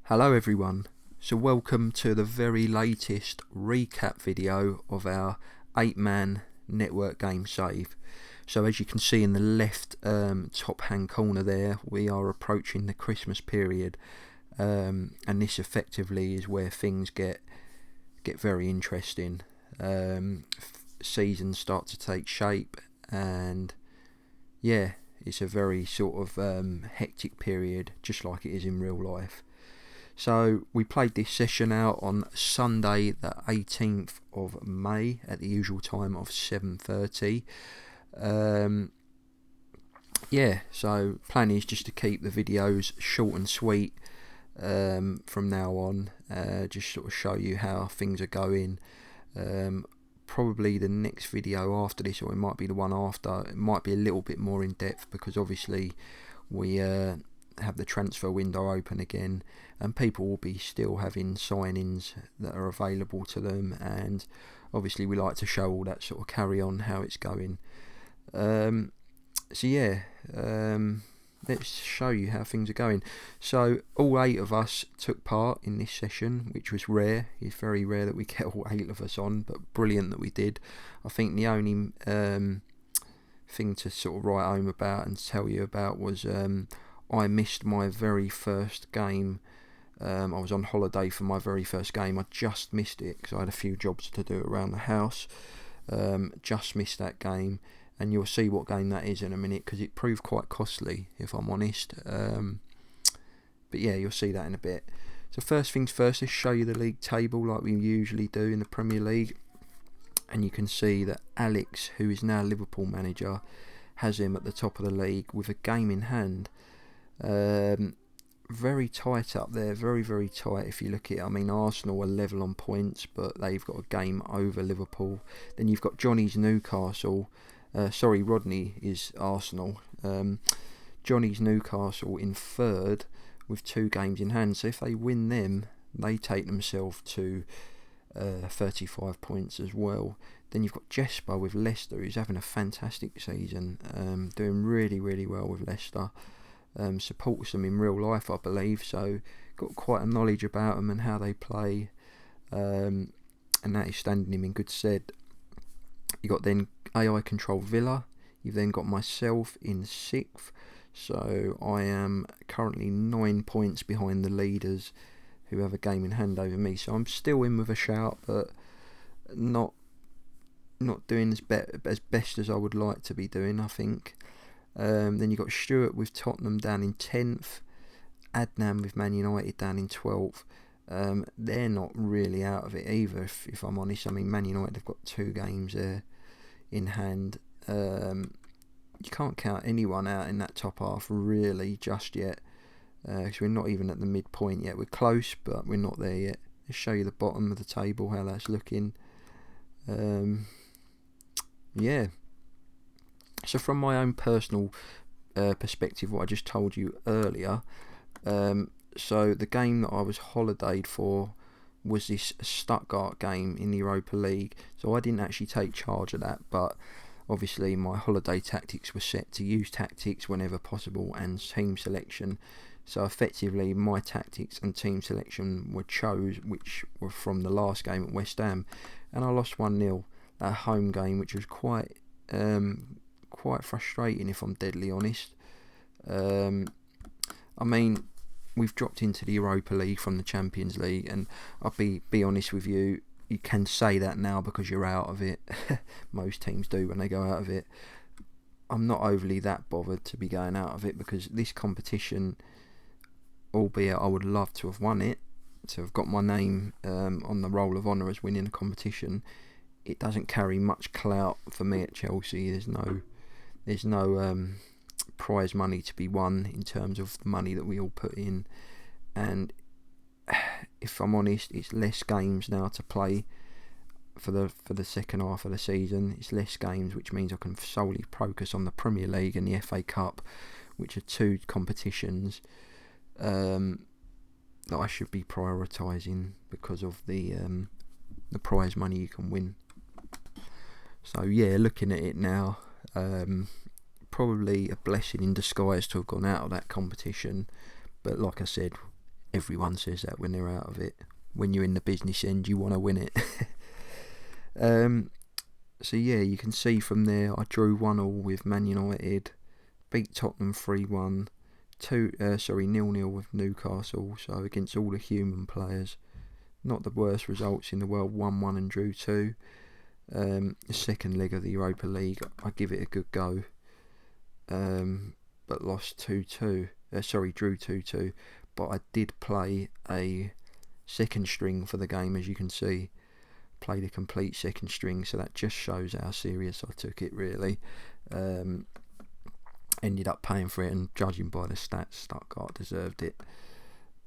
Hello everyone, so welcome to the very latest recap video of our 8-man network game save. So as you can see in the left top hand corner there, we are approaching the Christmas period, and this effectively is where things get very interesting. Seasons start to take shape, and yeah, it's a very sort of hectic period, just like it is in real life. So we played this session out on Sunday the 18th of May at the usual time of 7:30. So plan is just to keep the videos short and sweet from now on, just sort of show you how things are going. Probably the next video after this, or it might be the one after, it might be a little bit more in depth, because obviously we have the transfer window open again, and people will be still having signings that are available to them, and obviously we like to show all that sort of carry on, how it's going. Let's show you how things are going. So all 8 of us took part in this session, which was rare. It's very rare that we get all 8 of us on, but brilliant that we did. I think the only thing to sort of write home about and tell you about was I missed my very first game. I was on holiday for my very first game. I just missed it because I had a few jobs to do around the house. Just missed that game, and you'll see what game that is in a minute, because it proved quite costly, if I'm honest. But yeah, you'll see that in a bit. So first things first, let's show you the league table like we usually do in the Premier League. And you can see that Alex, who is now Liverpool manager, has him at the top of the league with a game in hand. Very tight up there, very tight if you look at it. I mean, Arsenal are level on points, but they've got a game over Liverpool. Then you've got Johnny's Newcastle. Rodney is Arsenal. Johnny's Newcastle in third with 2 games in hand. So if they win them, they take themselves to 35 points as well. Then you've got Jesper with Leicester, who's having a fantastic season, doing really well with Leicester. Supports them in real life, I believe, so got quite a knowledge about them and how they play, and that is standing him in good stead. You got then AI Control Villa. You've then got myself in 6th, so I am currently 9 points behind the leaders, who have a game in hand over me. So I'm still in with a shout, but not doing as best as I would like to be doing, I think. Then you've got Stuart with Tottenham down in 10th, Adnan with Man United down in 12th. They're not really out of it either, if I'm honest. I mean, Man United have got 2 games there in hand. You can't count anyone out in that top half really just yet, because we're not even at the midpoint yet. We're close, but we're not there yet. Let's show you the bottom of the table, how that's looking. So from my own personal perspective, what I just told you earlier, so the game that I was holidayed for was this Stuttgart game in the Europa League. So I didn't actually take charge of that, but obviously my holiday tactics were set to use tactics whenever possible and team selection. So effectively my tactics and team selection were which were from the last game at West Ham, and I lost 1-0 at home game, which was quite frustrating, if I'm deadly honest. I mean, we've dropped into the Europa League from the Champions League, and I'll be honest with you, you can say that now because you're out of it. Most teams do when they go out of it. I'm not overly that bothered to be going out of it, because this competition, albeit I would love to have won it, to have got my name on the roll of honour as winning a competition, it doesn't carry much clout for me at Chelsea. There's no prize money to be won in terms of the money that we all put in, and if I'm honest, it's less games now to play for the second half of the season. It's less games, which means I can solely focus on the Premier League and the FA Cup, which are 2 competitions that I should be prioritising because of the prize money you can win. So yeah, looking at it now, probably a blessing in disguise to have gone out of that competition, but like I said, Everyone says that when they're out of it. When you're in the business end, you want to win it. So yeah, you can see from there I drew 1-1 with Man United, beat Tottenham 3-1, 0-0 with Newcastle, so against all the human players. Not the worst results in the world, 1-1 and drew 2. The second leg of the Europa League, I give it a good go, but lost 2-2. Drew 2-2, but I did play a second string for the game, as you can see. Played a complete second string, so that just shows how serious I took it, really. Ended up paying for it, and judging by the stats, Stuttgart deserved it.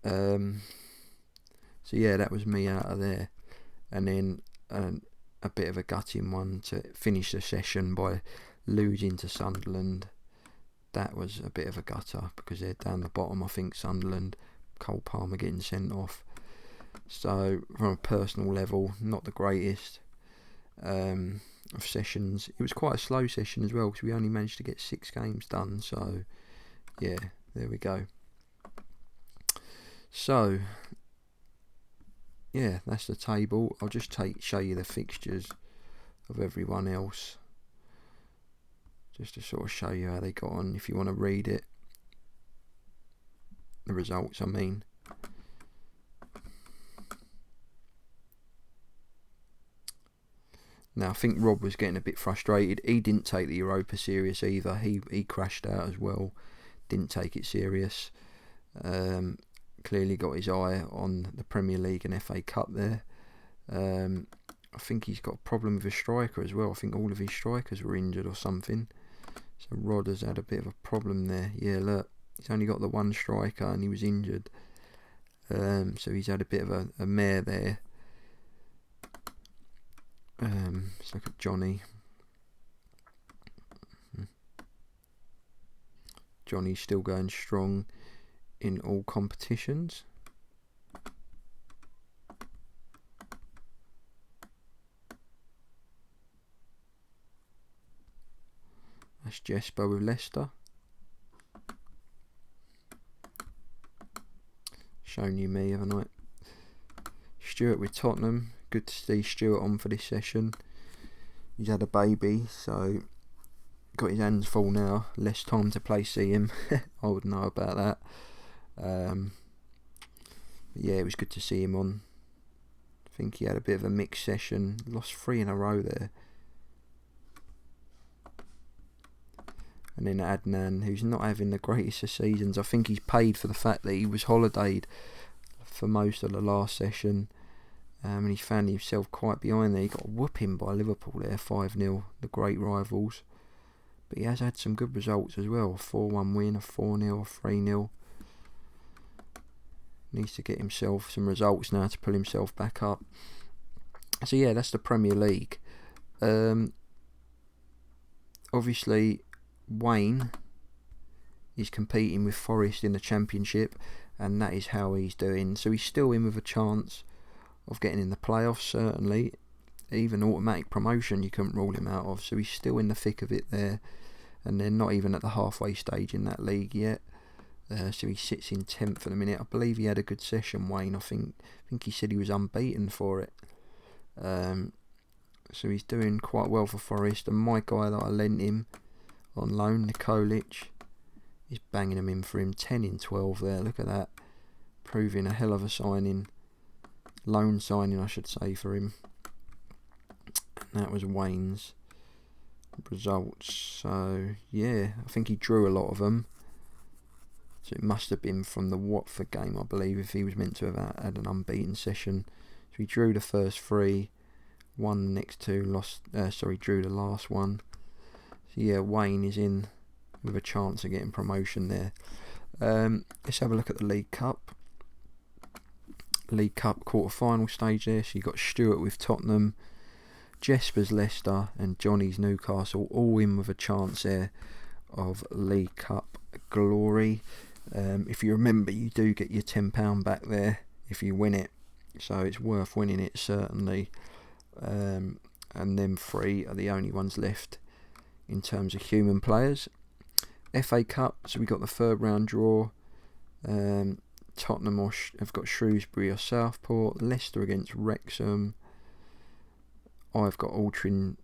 So yeah, that was me out of there. And then a bit of a gutting one to finish the session by losing to Sunderland. That was a bit of a gutter because they're down the bottom, I think, Sunderland. Cole Palmer getting sent off. So from a personal level, not the greatest of sessions. It was quite a slow session as well because we only managed to get 6 games done. So yeah, there we go. So yeah, that's the table. I'll just show you the fixtures of everyone else, just to sort of show you how they got on if you want to read it. The results, I mean. Now, I think Rob was getting a bit frustrated. He didn't take the Europa serious either. He crashed out as well. Didn't take it serious. Clearly got his eye on the Premier League and FA Cup there. I think he's got a problem with a striker as well. I think all of his strikers were injured or something. So Rod has had a bit of a problem there. Yeah, look, he's only got the one striker and he was injured. So he's had a bit of a mare there. Let's look at Johnny. Johnny's still going strong in all competitions. That's Jesper with Leicester. Shown you me, haven't I? Stuart with Tottenham. Good to see Stuart on for this session. He's had a baby, so got his hands full now. Less time to play see him. I would know about that. Yeah, it was good to see him on. I think he had a bit of a mixed session. Lost 3 in a row there. And then Adnan, who's not having the greatest of seasons. I think he's paid for the fact that he was holidayed for most of the last session. And he found himself quite behind there. He got a whooping by Liverpool there, 5-0, the great rivals. But he has had some good results as well. A 4-1 win, a 4-0, a 3-0. Needs to get himself some results now to pull himself back up. So yeah, that's the Premier League. Obviously, Wayne is competing with Forest in the Championship, and that is how he's doing. So he's still in with a chance of getting in the playoffs, certainly. Even automatic promotion you couldn't rule him out of, so he's still in the thick of it there, and they're not even at the halfway stage in that league yet. So he sits in 10th at the minute. I believe he had a good session, Wayne. I think he said he was unbeaten for it. So he's doing quite well for Forest, and my guy that I lent him on loan, Nikolic, is banging them in for him. 10 in 12 there, look at that. Proving a hell of a signing. Loan signing, I should say, for him. And that was Wayne's results. So yeah, I think he drew a lot of them. So it must have been from the Watford game, I believe, if he was meant to have had an unbeaten session. So he drew the first 3, won the next 2, drew the last one. So yeah, Wayne is in with a chance of getting promotion there. Let's have a look at the League Cup. League Cup quarter-final stage there. So you got Stuart with Tottenham, Jesper's Leicester, and Johnny's Newcastle, all in with a chance there of League Cup glory. If you remember, you do get your £10 back there if you win it, so it's worth winning it, certainly. And them 3 are the only ones left in terms of human players. FA Cup, so we got the 3rd round draw. Tottenham have got Shrewsbury or Southport. Leicester against Wrexham. I've got Altrincham.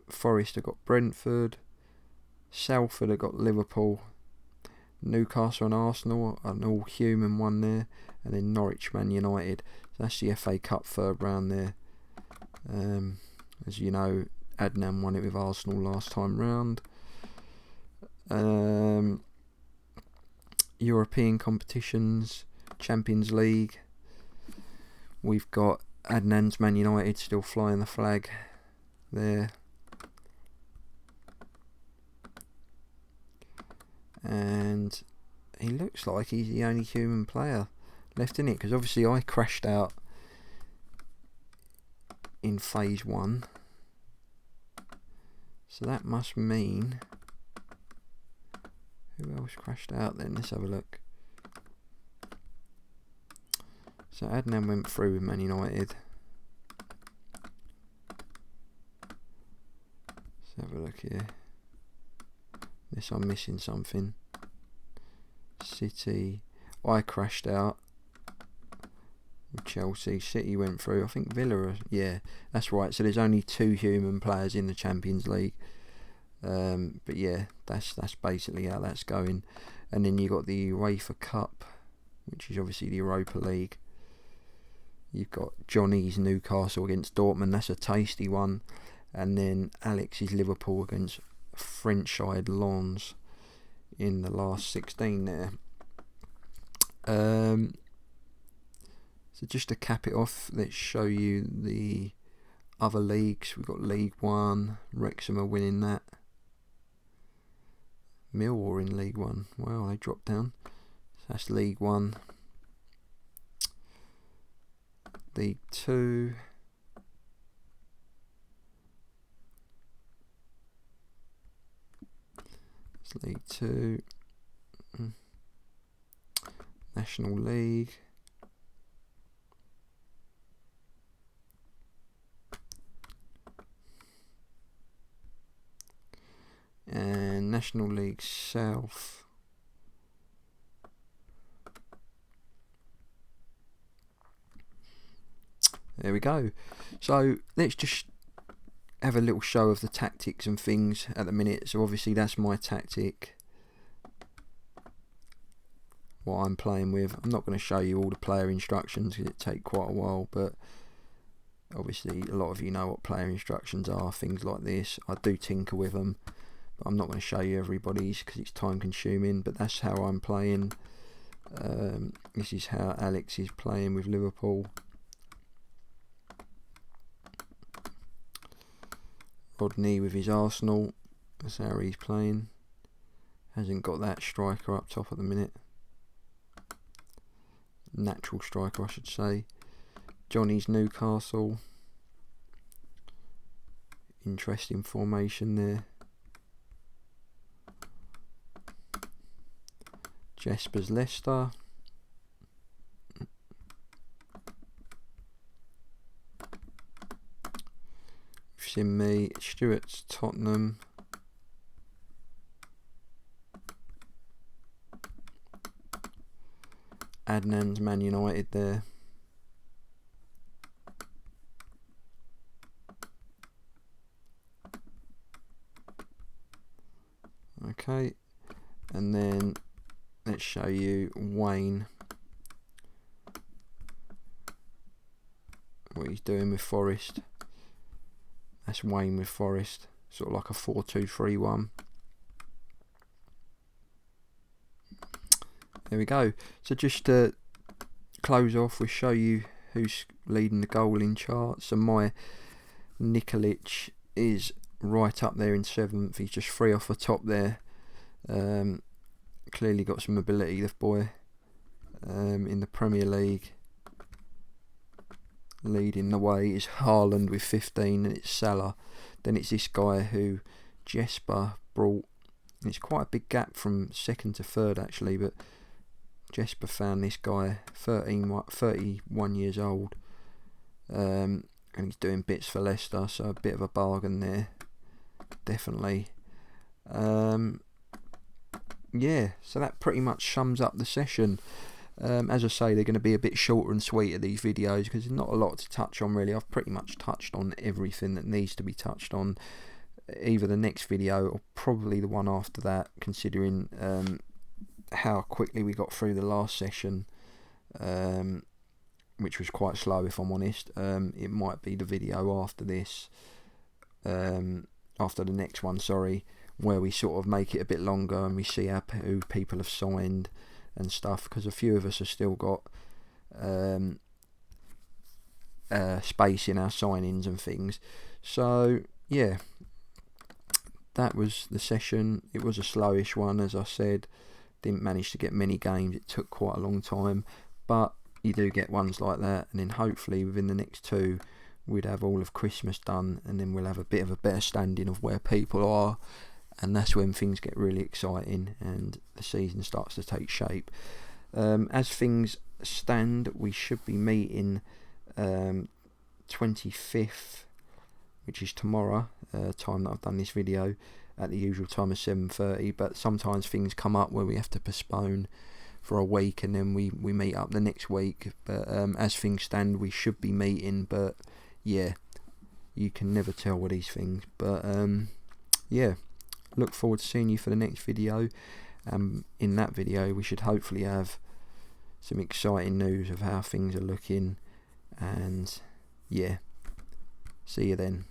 Forest have got Brentford. Salford have got Liverpool. Newcastle and Arsenal, an all-human one there. And then Norwich Man United. So that's the FA Cup third round there. As you know, Adnan won it with Arsenal last time round. European competitions, Champions League. We've got Adnan's Man United still flying the flag there. And he looks like he's the only human player left in it, because obviously I crashed out in phase 1. So that must mean... Who else crashed out then? Let's have a look. So Adnan went through with Man United. Let's have a look here. Unless I'm missing something. City. I crashed out with Chelsea. City went through. I think Villa. Yeah, that's right. So there's only 2 human players in the Champions League. But yeah, that's basically how that's going. And then you got the UEFA Cup, which is obviously the Europa League. You've got Johnny's Newcastle against Dortmund. That's a tasty one. And then Alex's Liverpool against French side Lens in the last 16 there. So just to cap it off, let's show you the other leagues. We've got League 1. Wrexham are winning that. Millwall in League 1. Wow, they dropped down. So that's League 1. League 2. It's League 2. National League. And National League South. There we go. So let's just have a little show of the tactics and things at the minute. So obviously that's my tactic, what I'm playing with. I'm not going to show you all the player instructions because it take quite a while, but obviously a lot of you know what player instructions are, things like this. I do tinker with them, but I'm not going to show you everybody's because it's time consuming, but that's how I'm playing. This is how Alex is playing with Liverpool. Rodney with his Arsenal, that's how he's playing. Hasn't got that striker up top at the minute. Natural striker, I should say. Johnny's Newcastle. Interesting formation there. Jesper's Leicester. Me, Stuart's Tottenham. Adnan's Man United there. Okay, and then let's show you Wayne, what he's doing with Forest. That's Wayne with Forest, sort of like a 4-2-3-1. There we go. So just to close off, we'll show you who's leading the goaling chart. So my Nikolic is right up there in 7th. He's just 3 off the top there. Clearly got some ability, this boy. In the Premier League. Leading the way is Haaland with 15, and it's Salah. Then it's this guy who Jesper brought. It's quite a big gap from 2nd to 3rd actually, but Jesper found this guy, 31 years old, and he's doing bits for Leicester, so a bit of a bargain there, definitely. yeah, so that pretty much sums up the session. As I say, they're going to be a bit shorter and sweeter, these videos, because there's not a lot to touch on really. I've pretty much touched on everything that needs to be touched on. Either the next video or probably the one after that, considering how quickly we got through the last session, which was quite slow if I'm honest. It might be the video after this, after the next one, sorry, where we sort of make it a bit longer and we see who people have signed and stuff, because a few of us have still got space in our signings and things. So yeah, that was the session. It was a slowish one, as I said. Didn't manage to get many games. It took quite a long time, but you do get ones like that, and then hopefully within the next two we'd have all of Christmas done, and then we'll have a bit of a better standing of where people are, and that's when things get really exciting and the season starts to take shape. As things stand, we should be meeting 25th, which is tomorrow, time that I've done this video, at the usual time of 7:30, but sometimes things come up where we have to postpone for a week, and then we meet up the next week. But as things stand, we should be meeting, but yeah, you can never tell with these things. But yeah, look forward to seeing you for the next video. In that video we should hopefully have some exciting news of how things are looking, and yeah, see you then.